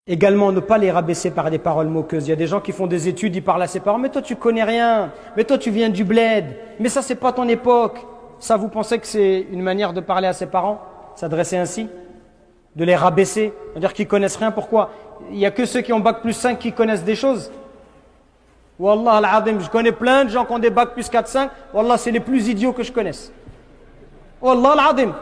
Également, ne pas les rabaisser par des paroles moqueuses. Il y a des gens qui font des études, ils parlent à ses parents. Mais toi, tu connais rien. Mais toi, tu viens du bled. Mais ça, c'est pas ton époque. Ça, vous pensez que c'est une manière de parler à ses parents? S'adresser ainsi? De les rabaisser? C'est-à-dire qu'ils connaissent rien. Pourquoi? Il y a que ceux qui ont bac plus 5 qui connaissent des choses. Wallah al-azim, je connais plein de gens qui ont des bac plus 4, 5. Wallah, c'est les plus idiots que je connaisse. Wallah al-azim.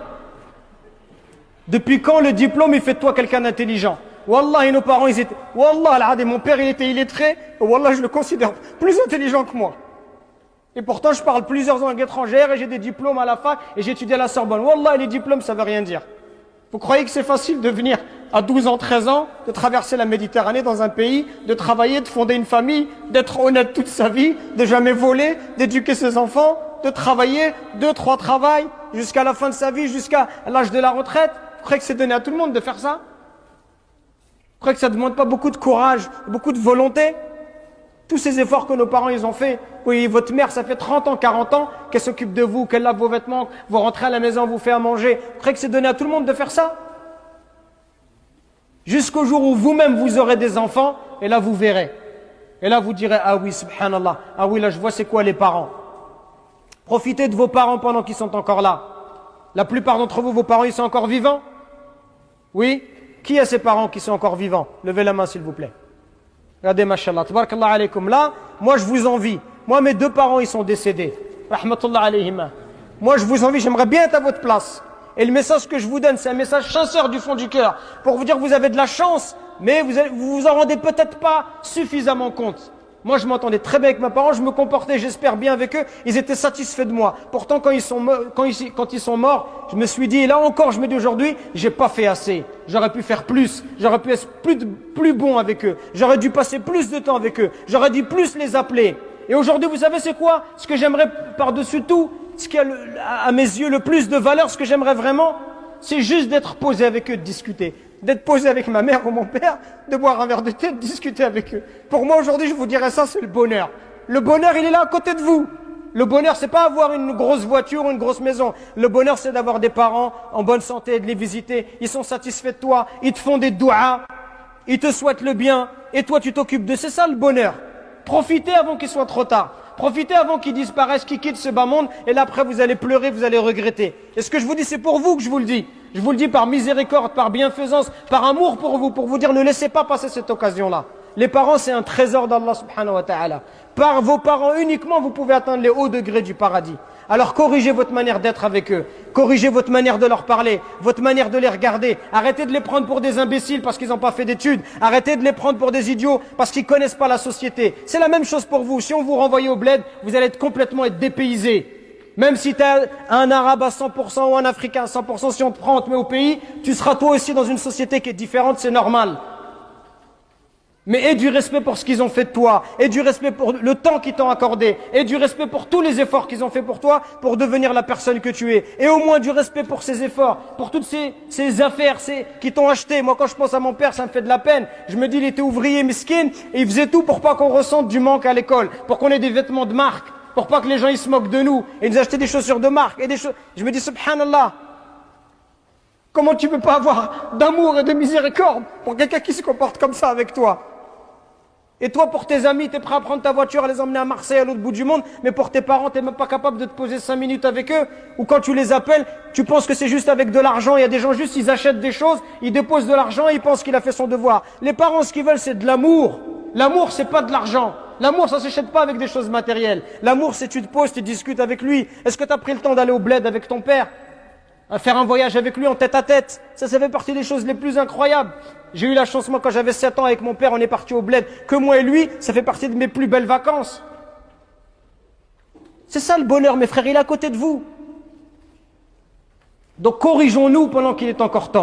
Depuis quand le diplôme, il fait de toi quelqu'un d'intelligent? Wallah, et nos parents, ils étaient... Wallah al-azim, mon père, il était illettré. Wallah, je le considère plus intelligent que moi. Et pourtant, je parle plusieurs langues étrangères et j'ai des diplômes à la fac et j'ai étudié à la Sorbonne. Wallah, les diplômes, ça veut rien dire. Vous croyez que c'est facile de venir à 12 ans, 13 ans, de traverser la Méditerranée dans un pays, de travailler, de fonder une famille, d'être honnête toute sa vie, de jamais voler, d'éduquer ses enfants, de travailler 2, 3 travails jusqu'à la fin de sa vie, jusqu'à l'âge de la retraite? Vous croyez que c'est donné à tout le monde de faire ça? Vous croyez que ça ne demande pas beaucoup de courage, beaucoup de volonté? Tous ces efforts que nos parents ils ont fait. Oui, votre mère, ça fait 30 ans, 40 ans qu'elle s'occupe de vous, qu'elle lave vos vêtements, vous rentrez à la maison, vous fait à manger. Vous croyez que c'est donné à tout le monde de faire ça? Jusqu'au jour où vous-même vous aurez des enfants, et là vous verrez. Et là vous direz, ah oui, subhanallah, ah oui, là je vois c'est quoi les parents. Profitez de vos parents pendant qu'ils sont encore là. La plupart d'entre vous, vos parents, ils sont encore vivants? Oui? Qui a ses parents qui sont encore vivants? Levez la main s'il vous plaît. Regardez, mashallah, tabarakallah alaykum. Là, moi je vous envie. Moi, mes 2 parents, ils sont décédés. Rahmatullah alayhima. Moi, je vous envie, j'aimerais bien être à votre place. Et le message que je vous donne, c'est un message sincère du fond du cœur. Pour vous dire que vous avez de la chance, mais vous vous en rendez peut-être pas suffisamment compte. Moi, je m'entendais très bien avec mes parents, je me comportais, j'espère, bien avec eux. Ils étaient satisfaits de moi. Pourtant, quand ils sont morts, je me suis dit, et là encore, je me dis aujourd'hui, j'ai pas fait assez. J'aurais pu faire plus. J'aurais pu être plus bon avec eux. J'aurais dû passer plus de temps avec eux. J'aurais dû plus les appeler. Et aujourd'hui, vous savez, c'est quoi? Ce que j'aimerais par-dessus tout, ce qui a à mes yeux le plus de valeur, ce que j'aimerais vraiment, c'est juste d'être posé avec eux, de discuter. D'être posé avec ma mère ou mon père, de boire un verre de thé, de discuter avec eux. Pour moi, aujourd'hui, je vous dirais ça, c'est le bonheur. Le bonheur, il est là à côté de vous. Le bonheur, c'est pas avoir une grosse voiture ou une grosse maison. Le bonheur, c'est d'avoir des parents en bonne santé, de les visiter. Ils sont satisfaits de toi. Ils te font des douas. Ils te souhaitent le bien. Et toi, tu t'occupes d'eux. C'est ça, le bonheur. Profitez avant qu'il soit trop tard. Profitez avant qu'ils disparaissent, qu'ils quittent ce bas monde. Et là, après, vous allez pleurer, vous allez regretter. Et ce que je vous dis, c'est pour vous que je vous le dis. Je vous le dis par miséricorde, par bienfaisance, par amour pour vous dire ne laissez pas passer cette occasion-là. Les parents, c'est un trésor d'Allah subhanahu wa ta'ala. Par vos parents uniquement, vous pouvez atteindre les hauts degrés du paradis. Alors corrigez votre manière d'être avec eux. Corrigez votre manière de leur parler, votre manière de les regarder. Arrêtez de les prendre pour des imbéciles parce qu'ils n'ont pas fait d'études. Arrêtez de les prendre pour des idiots parce qu'ils connaissent pas la société. C'est la même chose pour vous. Si on vous renvoie au bled, vous allez complètement être dépaysé. Même si tu es un arabe à 100% ou un africain à 100%, si on te prend, on te met au pays, tu seras toi aussi dans une société qui est différente, c'est normal. Mais aie du respect pour ce qu'ils ont fait de toi, aie du respect pour le temps qu'ils t'ont accordé, aie du respect pour tous les efforts qu'ils ont fait pour toi, pour devenir la personne que tu es. Et au moins du respect pour ces efforts, pour toutes ces affaires qui t'ont acheté. Moi, quand je pense à mon père, ça me fait de la peine. Je me dis, il était ouvrier miskin, et il faisait tout pour pas qu'on ressente du manque à l'école, pour qu'on ait des vêtements de marque, pour pas que les gens ils se moquent de nous, et nous acheter des chaussures de marque, et des choses. Je me dis, subhanallah, comment tu peux pas avoir d'amour et de miséricorde pour quelqu'un qui se comporte comme ça avec toi? Et toi, pour tes amis, tu es prêt à prendre ta voiture, à les emmener à Marseille, à l'autre bout du monde, mais pour tes parents, tu n'es même pas capable de te poser 5 minutes avec eux, ou quand tu les appelles, tu penses que c'est juste avec de l'argent. Il y a des gens juste, ils achètent des choses, ils déposent de l'argent et ils pensent qu'il a fait son devoir. Les parents, ce qu'ils veulent, c'est de l'amour. L'amour, c'est pas de l'argent. L'amour, ça s'achète pas avec des choses matérielles. L'amour, c'est tu te poses, tu discutes avec lui. Est-ce que tu as pris le temps d'aller au bled avec ton père? À faire un voyage avec lui en tête à tête? Ça fait partie des choses les plus incroyables. J'ai eu la chance, moi, quand j'avais 7 ans avec mon père, on est parti au bled. Que moi et lui, ça fait partie de mes plus belles vacances. C'est ça le bonheur, mes frères, il est à côté de vous. Donc corrigeons-nous pendant qu'il est encore temps.